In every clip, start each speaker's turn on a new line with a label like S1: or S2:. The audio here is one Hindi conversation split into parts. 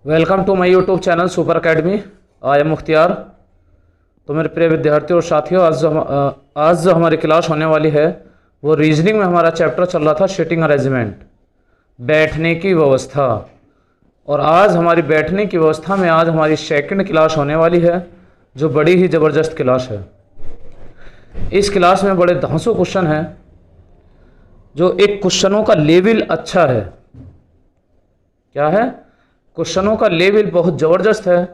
S1: Welcome to my YouTube channel super academy. I am Mukhtiyar. तो मेरे प्रिय विद्यार्थियों और साथियों, आज जो हमारी क्लास होने वाली है वो रीजनिंग में हमारा चैप्टर चल रहा था सिटिंग अरेंजमेंट, बैठने की व्यवस्था। और आज हमारी बैठने की व्यवस्था में आज हमारी सेकंड क्लास होने वाली है, जो बड़ी ही ज़बरदस्त क्लास है। इस क्लास में बड़े धांसू क्वेश्चन हैं, जो एक क्वेश्चनों का लेवल अच्छा है। क्या है? क्वेश्चनों का लेवल बहुत ज़बरदस्त है।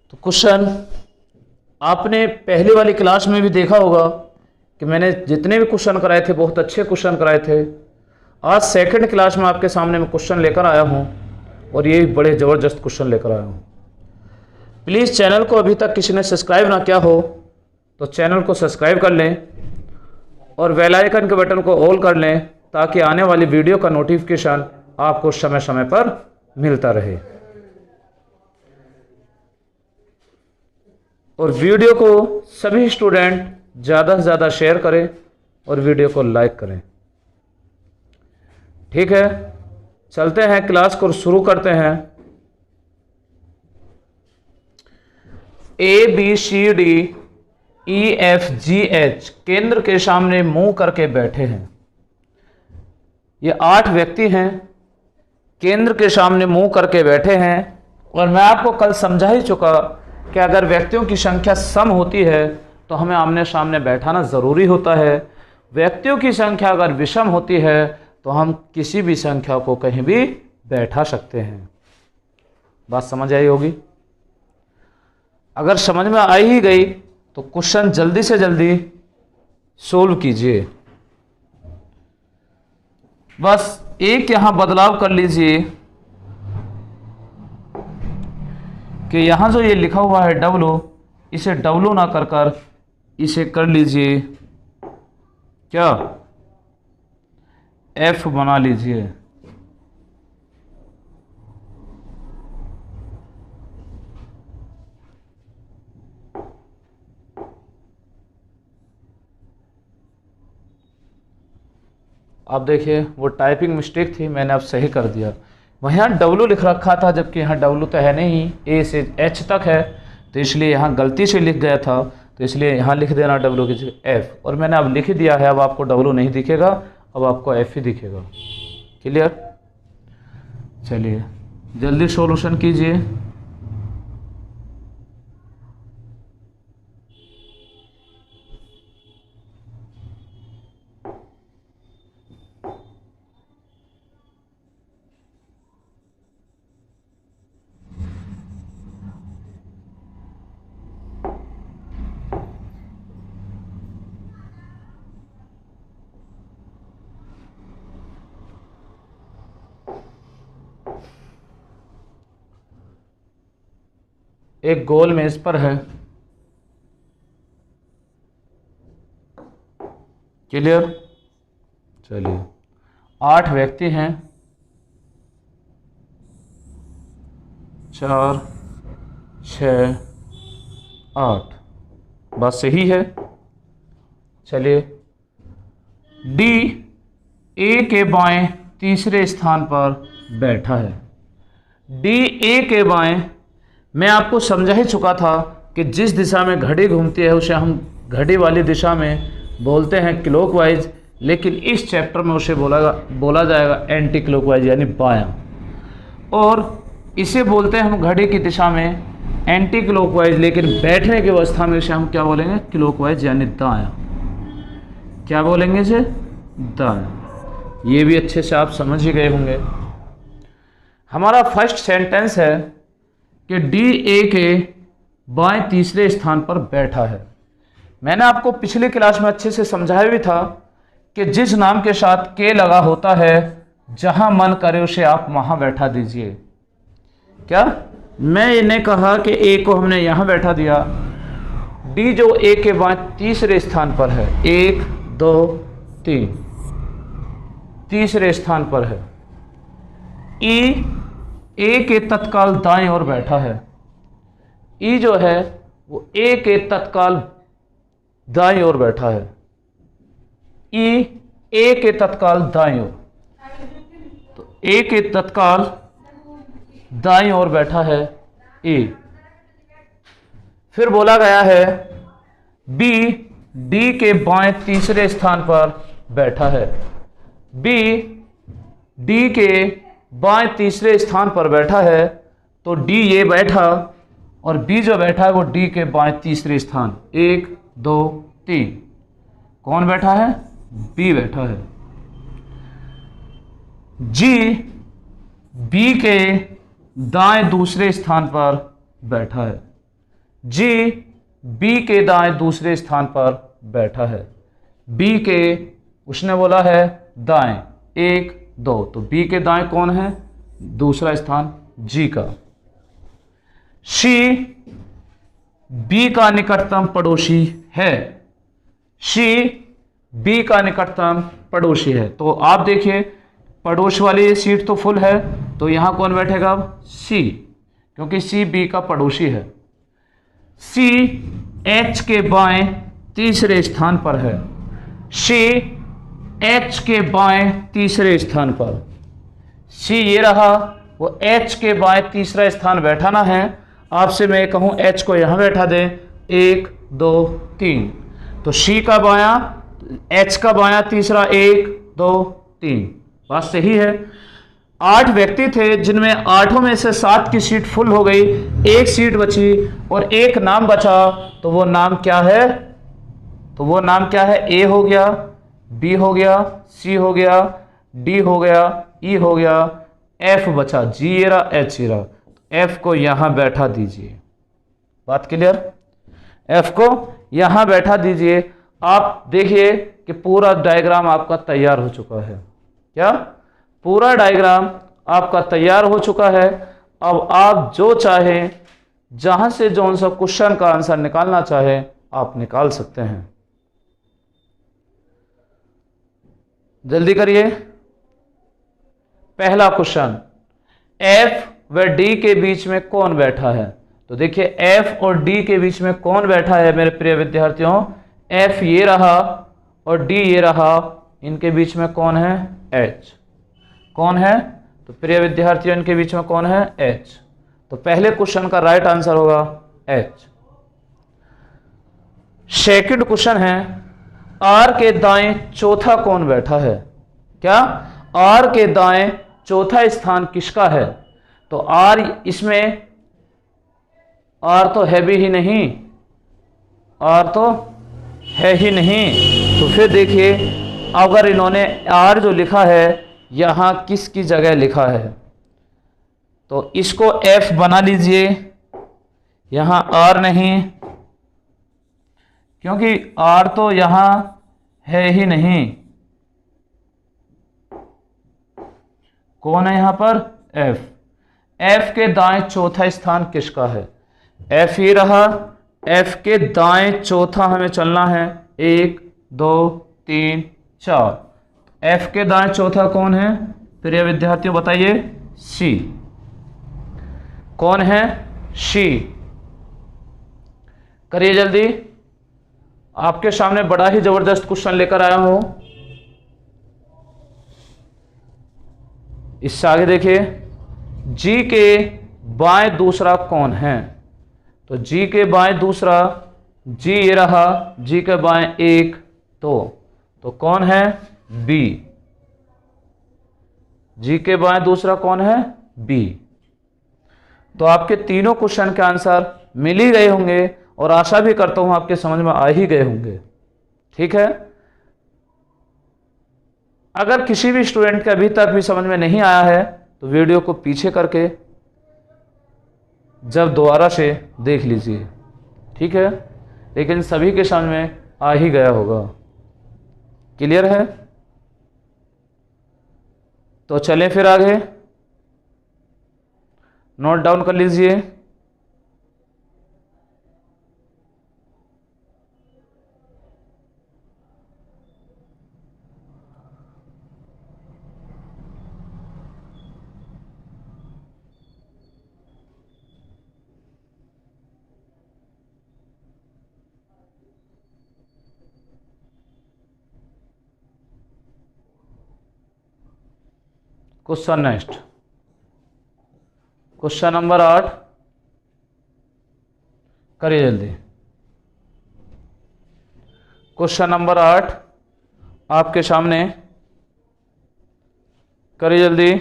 S1: तो क्वेश्चन आपने पहले वाली क्लास में भी देखा होगा कि मैंने जितने भी क्वेश्चन कराए थे बहुत अच्छे क्वेश्चन कराए थे। आज सेकंड क्लास में आपके सामने मैं क्वेश्चन लेकर आया हूं और ये बड़े ज़बरदस्त क्वेश्चन लेकर आया हूं। प्लीज़ चैनल को अभी तक किसी ने सब्सक्राइब ना किया हो तो चैनल को सब्सक्राइब कर लें और बेल आइकन के बटन को ऑल कर लें, ताकि आने वाली वीडियो का नोटिफिकेशन आपको समय समय पर मिलता रहे। और वीडियो को सभी स्टूडेंट ज़्यादा से ज़्यादा शेयर करें और वीडियो को लाइक करें। ठीक है, चलते हैं क्लास को शुरू करते हैं। ABCDEFGH केंद्र के सामने मुंह करके बैठे हैं। ये 8 व्यक्ति हैं, केंद्र के सामने मुंह करके बैठे हैं। और मैं आपको कल समझा ही चुका कि अगर व्यक्तियों की संख्या सम होती है तो हमें आमने सामने बैठाना ज़रूरी होता है। व्यक्तियों की संख्या अगर विषम होती है तो हम किसी भी संख्या को कहीं भी बैठा सकते हैं। बात समझ आई होगी। अगर समझ में आ ही गई तो क्वेश्चन जल्दी से जल्दी सोल्व कीजिए। बस एक यहां बदलाव कर लीजिए कि यहां जो ये लिखा हुआ है W, इसे W ना कर इसे कर लीजिए क्या, F बना लीजिए। आप देखिए वो टाइपिंग मिस्टेक थी, मैंने अब सही कर दिया। वहाँ W लिख रखा था जबकि यहाँ W तो है नहीं, A से H तक है, तो इसलिए यहाँ गलती से लिख गया था। तो इसलिए यहाँ लिख देना W की जगह F, और मैंने अब लिख दिया है। अब आपको W नहीं दिखेगा, अब आपको F ही दिखेगा। क्लियर? चलिए जल्दी सॉल्यूशन कीजिए। एक गोल मेज पर है। क्लियर? चलिए 8 व्यक्ति हैं, 4 6 8। बात सही है। चलिए D A के बाएं तीसरे स्थान पर बैठा है। D A के बाएं मैं आपको समझा ही चुका था कि जिस दिशा में घड़ी घूमती है उसे हम घड़ी वाली दिशा में बोलते हैं क्लॉकवाइज, लेकिन इस चैप्टर में उसे बोला जाएगा एंटी क्लॉकवाइज यानी बायां। और इसे बोलते हैं हम घड़ी की दिशा में एंटी क्लॉकवाइज, लेकिन बैठने की अवस्था में इसे हम क्या बोलेंगे? क्लॉकवाइज यानी दायां। क्या बोलेंगे इसे? दायां। ये भी अच्छे से आप समझ ही गए होंगे। हमारा फर्स्ट सेंटेंस है कि D A के बाएं तीसरे स्थान पर बैठा है। मैंने आपको पिछली क्लास में अच्छे से समझाया भी था कि जिस नाम के साथ K लगा होता है, जहां मन करे उसे आप वहां बैठा दीजिए। क्या मैं इन्हें कहा कि A को हमने यहां बैठा दिया। D जो A के बाएं तीसरे स्थान पर है, 1 2 3 तीसरे स्थान पर है। E A के तत्काल दाएं ओर बैठा है। E जो है वो A के तत्काल दाएं ओर बैठा है। A के तत्काल दाएं ओर, तो A के तत्काल दाईं ओर बैठा है ए। फिर बोला गया है बी डी के बाएं तीसरे स्थान पर बैठा है। बी डी के बाएं तीसरे स्थान पर बैठा है, तो डी ये बैठा और बी जो बैठा है वो डी के बाएं तीसरे स्थान, 1 2 3। कौन बैठा है? बी बैठा है। जी बी के दाएं दूसरे स्थान पर बैठा है। जी बी के दाएं दूसरे स्थान पर बैठा है। बी के उसने बोला है दाएं 1 2, तो बी के दाएं कौन है? दूसरा स्थान जी का। सी बी का निकटतम पड़ोसी है। सी बी का निकटतम पड़ोसी है। तो आप देखिए पड़ोस वाली सीट तो फुल है, तो यहां कौन बैठेगा? अब सी, क्योंकि सी बी का पड़ोसी है। सी एच के बाएं तीसरे स्थान पर है। सी एच के बाएं तीसरे स्थान पर। सी ये रहा, वो एच के बाएं तीसरा स्थान बैठाना है। आपसे मैं कहूं एच को यहां बैठा दें, 1 2 3, तो सी का बायां एच का बायां तीसरा 1 2 3। बात सही है। 8 व्यक्ति थे जिनमें 8 में से 7 की सीट फुल हो गई, एक सीट बची और एक नाम बचा, तो वो नाम क्या है? तो वो नाम क्या है? ए हो गया, बी हो गया, सी हो गया, डी हो गया, ई हो गया, एफ बचा, जी ये रहा, एच ये रहा। एफ को यहां बैठा दीजिए। बात क्लियर? एफ को यहां बैठा दीजिए। आप देखिए कि पूरा डायग्राम आपका तैयार हो चुका है। क्या? पूरा डायग्राम आपका तैयार हो चुका है। अब आप जो चाहें, जहां से जो सा क्वेश्चन का आंसर निकालना चाहे आप निकाल सकते हैं। जल्दी करिए। पहला क्वेश्चन, एफ व डी के बीच में कौन बैठा है? तो देखिए एफ और डी के बीच में कौन बैठा है मेरे प्रिय विद्यार्थियों? एफ ये रहा और डी ये रहा, इनके बीच में कौन है? एच। कौन है? तो प्रिय विद्यार्थियों इनके बीच में कौन है? एच। तो पहले क्वेश्चन का राइट आंसर होगा एच। सेकंड क्वेश्चन है, आर के दाएं चौथा कौन बैठा है? क्या? आर के दाएं चौथा स्थान किसका है? तो आर, इसमें आर तो है भी ही नहीं, आर तो है ही नहीं। तो फिर देखिए अगर इन्होंने आर जो लिखा है यहां किसकी जगह लिखा है, तो इसको एफ बना लीजिए, यहां आर नहीं, क्योंकि आर तो यहां है ही नहीं। कौन है यहां पर? एफ। एफ के दाएं चौथा स्थान किसका है? एफ ये रहा, एफ के दाएं चौथा हमें चलना है, 1 2 3 4। एफ के दाएं चौथा कौन है प्रिय विद्यार्थियों? बताइए। सी। कौन है? सी। करिए जल्दी, आपके सामने बड़ा ही जबरदस्त क्वेश्चन लेकर आया हूं। इससे आगे देखिए, जी के बाएं दूसरा कौन है? तो जी के बाएं दूसरा, जी ये रहा, जी के बाएं 1 2, तो कौन है? बी। जी के बाएं दूसरा कौन है? बी। तो आपके तीनों क्वेश्चन के आंसर मिल ही गए होंगे और आशा भी करता हूं आपके समझ में आ ही गए होंगे। ठीक है। अगर किसी भी स्टूडेंट के अभी तक भी समझ में नहीं आया है तो वीडियो को पीछे करके जब दोबारा से देख लीजिए। ठीक है, लेकिन सभी के समझ में आ ही गया होगा। क्लियर है? तो चलें फिर आगे, नोट डाउन कर लीजिए। क्वेश्चन नेक्स्ट, क्वेश्चन नंबर 8 करिए जल्दी। क्वेश्चन नंबर 8 आपके सामने, करिए जल्दी।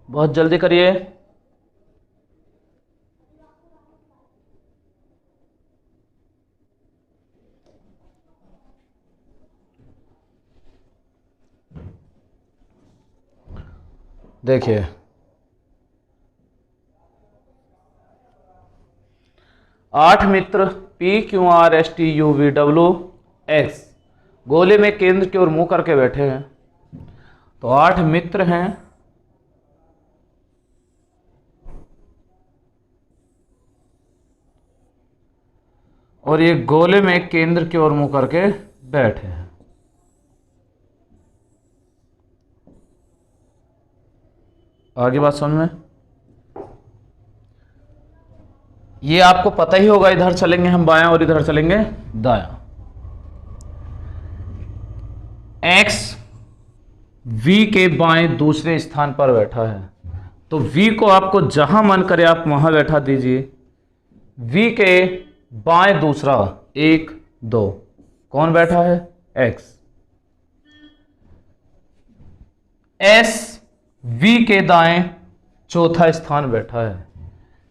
S1: बहुत जल्दी करिए। देखिए, आठ मित्र P Q R S T U V W X गोले में केंद्र की ओर मुंह करके बैठे हैं। तो 8 मित्र हैं और ये गोले में केंद्र की ओर मुंह करके बैठे हैं। आगे बात समझ में? ये आपको पता ही होगा, इधर चलेंगे हम बायां और इधर चलेंगे दायां। X V के बाएं दूसरे स्थान पर बैठा है, तो V को आपको जहां मन करे आप वहां बैठा दीजिए। V के बाएं दूसरा 1 2 कौन बैठा है? X। S V के दाएं चौथा स्थान बैठा है।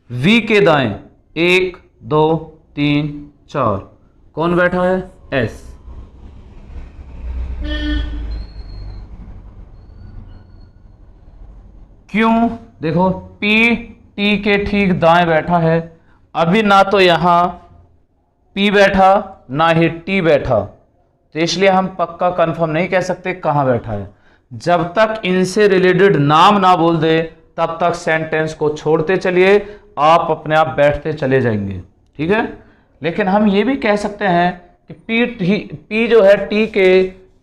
S1: V के दाएं 1 2 3 4 कौन बैठा है? S। क्यों? देखो P T के ठीक दाएं बैठा है। अभी ना तो यहां P बैठा ना ही T बैठा, तो इसलिए हम पक्का कंफर्म नहीं कह सकते कहां बैठा है। जब तक इनसे रिलेटेड नाम ना बोल दे तब तक सेंटेंस को छोड़ते चलिए, आप अपने आप बैठते चले जाएंगे, ठीक है। लेकिन हम ये भी कह सकते हैं कि P जो है T के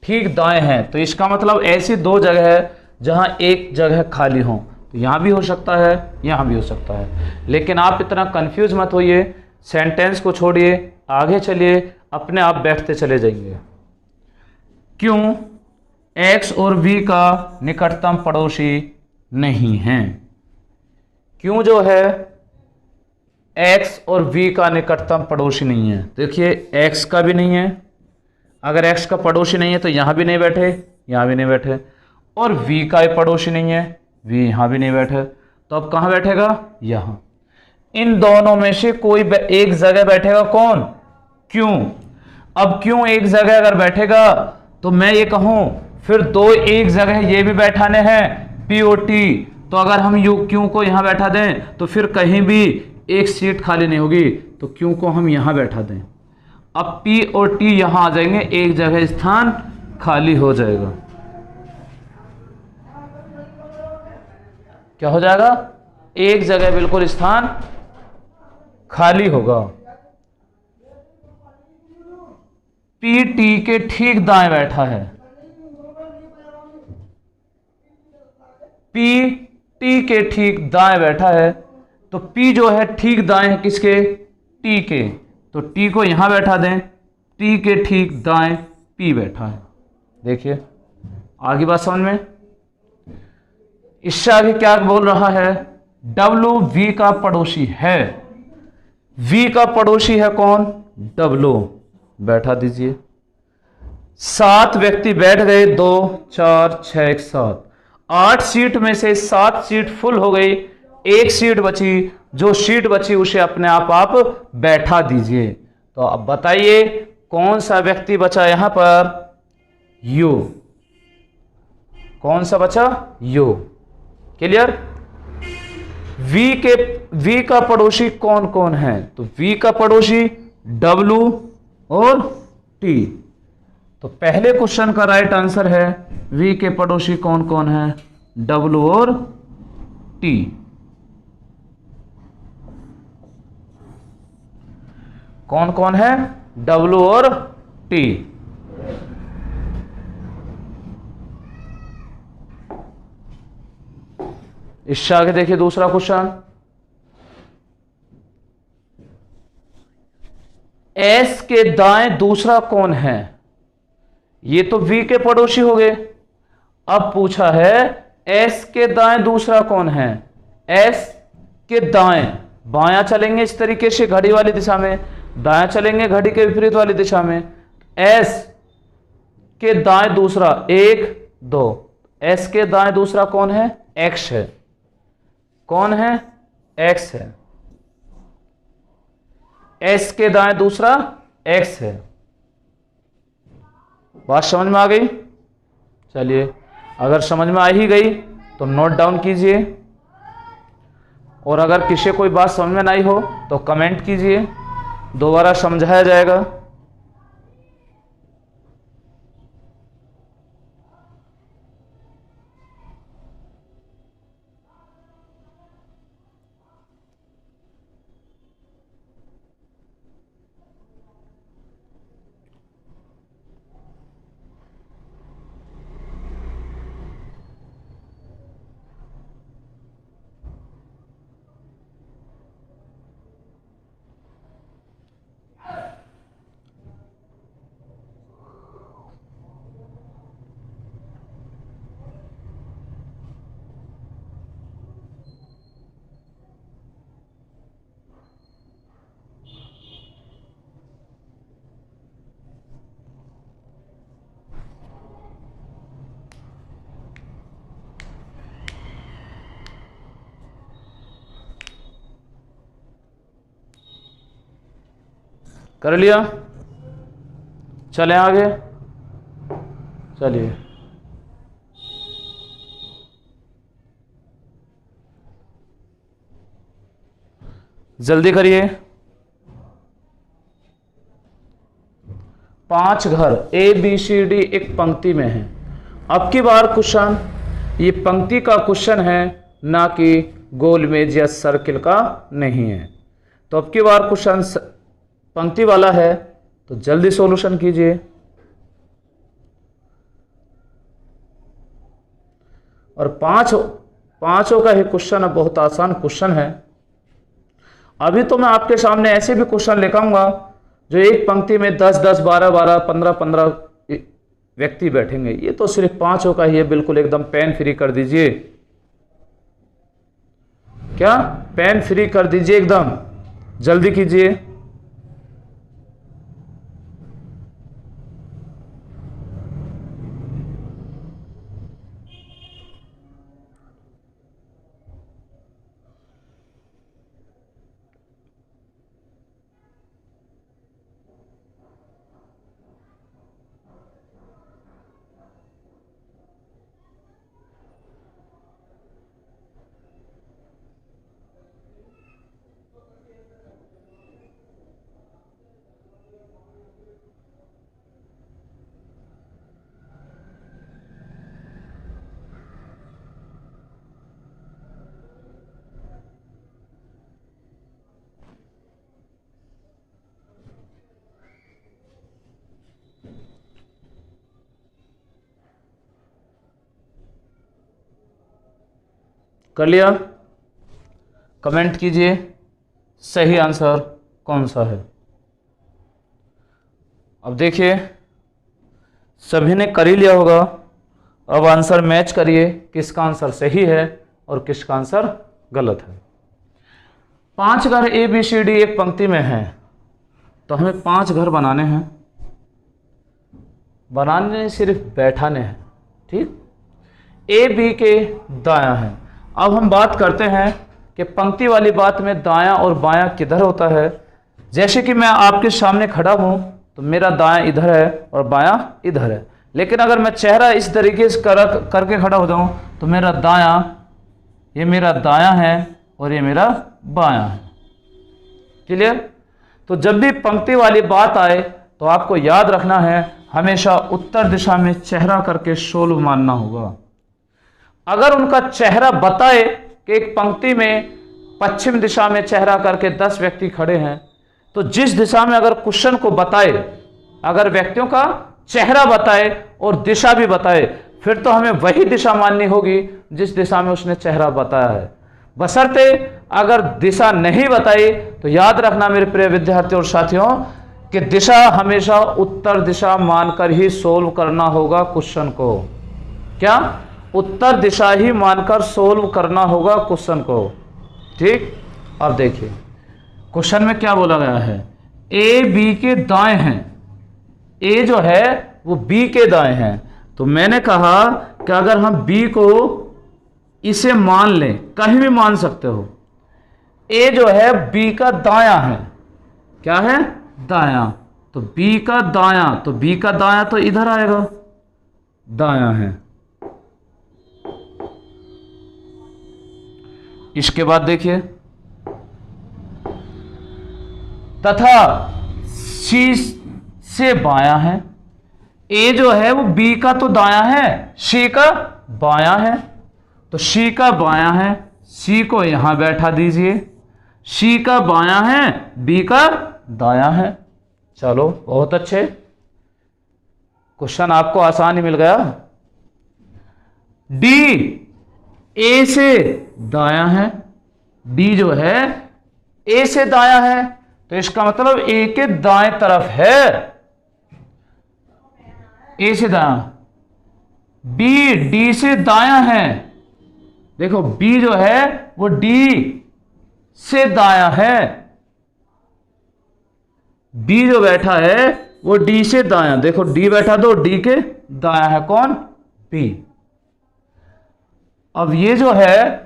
S1: ठीक दाएं है, तो इसका मतलब ऐसी दो जगह है जहां एक जगह खाली हो। तो यहां भी हो सकता है, यहां भी हो सकता है, लेकिन आप इतना कंफ्यूज मत होइए। सेंटेंस को छोड़िए, आगे चलिए, अपने आप बैठते चले जाएंगे। क्यों? X और V का निकटतम पड़ोसी नहीं है। क्यों जो है X और V का निकटतम पड़ोसी नहीं है? देखिए X का भी नहीं है, अगर X का पड़ोसी नहीं है तो यहां भी नहीं बैठे, यहां भी नहीं बैठे, और V का भी पड़ोसी नहीं है, V यहां भी नहीं बैठे, तो अब कहां बैठेगा? यहां। इन दोनों में से कोई एक जगह बैठेगा, कौन? क्यों। अब क्यों एक जगह अगर बैठेगा तो मैं ये कहूं फिर दो एक जगह ये भी बैठाने हैं P और T, तो अगर हम क्यों को यहां बैठा दें तो फिर कहीं भी एक सीट खाली नहीं होगी, तो क्यों को हम यहां बैठा दें। अब P और T यहां आ जाएंगे, एक जगह स्थान खाली हो जाएगा। क्या हो जाएगा? एक जगह बिल्कुल स्थान खाली होगा। P T के ठीक दाएं बैठा है, P T के ठीक दाएं बैठा है, तो P जो है ठीक दाएं है किसके? T के, तो T को यहां बैठा दें, T के ठीक दाएं P बैठा है। देखिए आगे बात समझ में? इससे आगे क्या बोल रहा है? W V का पड़ोसी है। V का पड़ोसी है कौन? W, बैठा दीजिए। 7 व्यक्ति बैठ गए, 2 4 6 1 7, 8 सीट में से 7 सीट फुल हो गई, एक सीट बची, जो सीट बची उसे अपने आप बैठा दीजिए। तो अब बताइए कौन सा व्यक्ति बचा यहां पर? U। कौन सा बचा? U। क्लियर? V का पड़ोसी कौन कौन है? तो V का पड़ोसी W और T। तो पहले क्वेश्चन का राइट आंसर है V के पड़ोसी कौन कौन है? W और T। कौन कौन है? W और T। इससे आगे देखिए दूसरा क्वेश्चन, एस के दाएं दूसरा कौन है? ये तो वी के पड़ोसी हो गए। अब पूछा है एस के दाएं दूसरा कौन है? एस के दाएं, बायां चलेंगे इस तरीके से घड़ी वाली दिशा में, दायां चलेंगे घड़ी के विपरीत वाली दिशा में। एस के दाएं दूसरा 1 2, एस के दाएं दूसरा कौन है? एक्स है। कौन है? एक्स है। एस के दाएं दूसरा एक्स है। बात समझ में आ गई? चलिए, अगर समझ में आ ही गई तो नोट डाउन कीजिए, और अगर किसी कोई बात समझ में नहीं हो तो कमेंट कीजिए, दोबारा समझाया जाएगा। कर लिया? चलें आगे। चलिए, जल्दी करिए। 5 घर ए बी सी डी एक पंक्ति में है। अब की बार क्वेश्चन ये पंक्ति का क्वेश्चन है, ना कि गोल मेज या सर्किल का नहीं है। तो अब की बार क्वेश्चन पंक्ति वाला है, तो जल्दी सॉल्यूशन कीजिए। और पांचों का ही क्वेश्चन बहुत आसान क्वेश्चन है। अभी तो मैं आपके सामने ऐसे भी क्वेश्चन लेकर आऊंगा जो एक पंक्ति में 10 10 12 12 15 15 व्यक्ति बैठेंगे। ये तो सिर्फ पांचों का ही है, बिल्कुल एकदम पेन फ्री कर दीजिए। क्या पेन फ्री कर दीजिए, एकदम जल्दी कीजिए। कर लिया? कमेंट कीजिए सही आंसर कौन सा है। अब देखिए, सभी ने कर ही लिया होगा। अब आंसर मैच करिए, किसका आंसर सही है और किसका आंसर गलत है। 5 घर ए बी सी डी एक पंक्ति में है, तो हमें 5 घर बनाने हैं। बनाने सिर्फ बैठाने हैं, ठीक। ए बी के दायां है। अब हम बात करते हैं कि पंक्ति वाली बात में दायां और बायां किधर होता है। जैसे कि मैं आपके सामने खड़ा हूं तो मेरा दायां इधर है और बायां इधर है, लेकिन अगर मैं चेहरा इस तरीके से करके खड़ा हो जाऊं तो मेरा दायां, ये मेरा दायां है और ये मेरा बायां है। क्लियर? तो जब भी पंक्ति वाली बात आए तो आपको याद रखना है, हमेशा उत्तर दिशा में चेहरा करके सोल्व मानना होगा। अगर उनका चेहरा बताए कि एक पंक्ति में पश्चिम दिशा में चेहरा करके 10 व्यक्ति खड़े हैं, तो जिस दिशा में अगर क्वेश्चन को बताए, अगर व्यक्तियों का चेहरा बताए और दिशा भी बताए, फिर तो हमें वही दिशा माननी होगी जिस दिशा में उसने चेहरा बताया है। बशर्ते अगर दिशा नहीं बताई तो याद रखना मेरे प्रिय विद्यार्थियों और साथियों कि दिशा हमेशा उत्तर दिशा मानकर ही सोल्व करना होगा क्वेश्चन को। क्या? उत्तर दिशा ही मानकर सोल्व करना होगा क्वेश्चन को। ठीक, अब देखिए क्वेश्चन में क्या बोला गया है, ए बी के दाएं हैं। ए जो है वो बी के दाएं हैं, तो मैंने कहा कि अगर हम बी को इसे मान लें, कहीं भी मान सकते हो, ए जो है बी का दायां है। क्या है? दायां। तो बी का दायां, तो बी का दायां तो इधर आएगा, दायां है। इसके बाद देखिए, तथा सी से बायां है। ए जो है वो बी का तो दायां है, सी का बायां है, तो सी का बायां है, सी को यहां बैठा दीजिए। सी का बायां है, बी का दायां है। चलो बहुत अच्छे, क्वेश्चन आपको आसान ही मिल गया। डी ए से दायां है। डी जो है ए से दायां है, तो इसका मतलब ए के दाएं तरफ है, ए से दायां। बी डी से दायां है। देखो बी जो है वो डी से दायां है, बी जो बैठा है वो डी से दायां। देखो डी बैठा तो डी के दायां है कौन? बी। अब ये जो है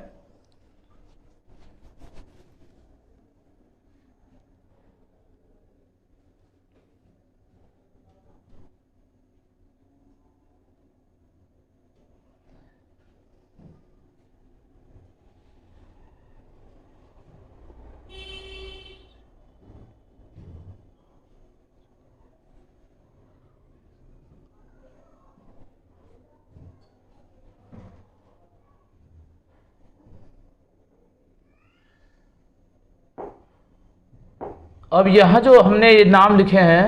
S1: अब यहां जो हमने ये नाम लिखे हैं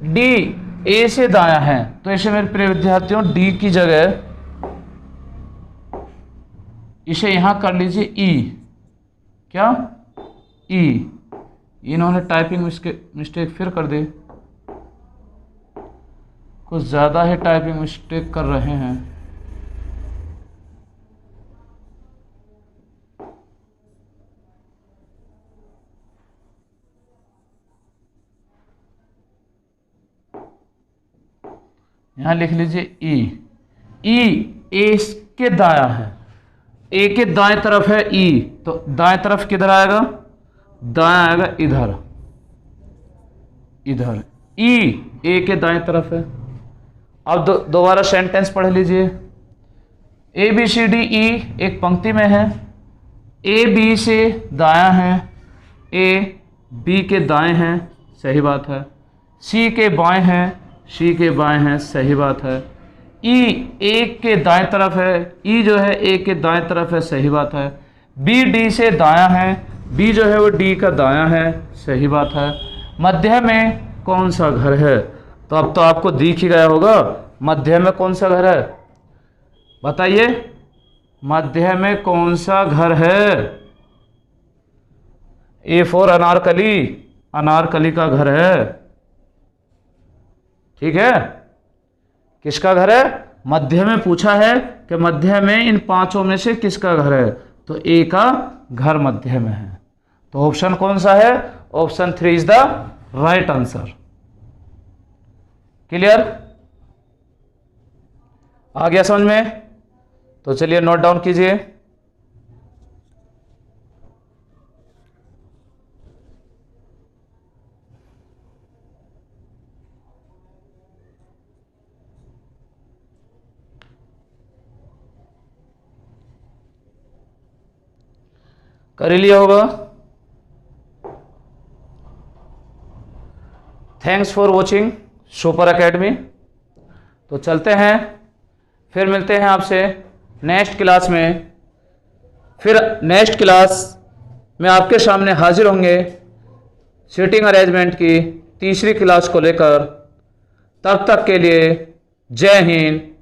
S1: डी ए से दायां है, तो इसे मेरे प्रिय विद्यार्थियों डी की जगह इसे यहां कर लीजिए ई। क्या? ई। इन्होंने टाइपिंग मिस्टेक फिर कर दी, कुछ ज्यादा ही टाइपिंग मिस्टेक कर रहे हैं। यहां लिख लीजिए ई। ई ए के दायां है, ए के दाएं तरफ है ई, तो दाएं तरफ किधर आएगा? दायां आएगा इधर, इधर। ई ए के दाएं तरफ है। अब दोबारा सेंटेंस पढ़ लीजिए। A B C D E एक पंक्ति में है, ए बी से दायां है, ए बी के दाएं हैं, सही बात है। सी के बाएं हैं, सी के बाएं हैं, सही बात है। ई ए के दाएं तरफ है, ई जो है ए के दाएं तरफ है, सही बात है। बी डी से दायां है, बी जो है वो डी का दायां है, सही बात है। मध्य में कौन सा घर है? तो अब तो आपको दिख ही गया होगा मध्य में कौन सा घर है, बताइए मध्य में कौन सा घर है? ए फॉर अनारकली, अनारकली का घर है। ठीक है, किसका घर है? मध्य में पूछा है कि मध्य में इन पांचों में से किसका घर है, तो ए का घर मध्य में है। तो ऑप्शन कौन सा है? Option 3 is the right answer. Clear? आ गया समझ में? तो चलिए नोट डाउन कीजिए। कर ही लिया होगा। Thanks for watching super academy. तो चलते हैं, फिर मिलते हैं आपसे नेक्स्ट क्लास में। फिर नेक्स्ट क्लास में आपके सामने हाजिर होंगे सीटिंग अरेंजमेंट की तीसरी क्लास को लेकर। तब तक के लिए जय हिंद।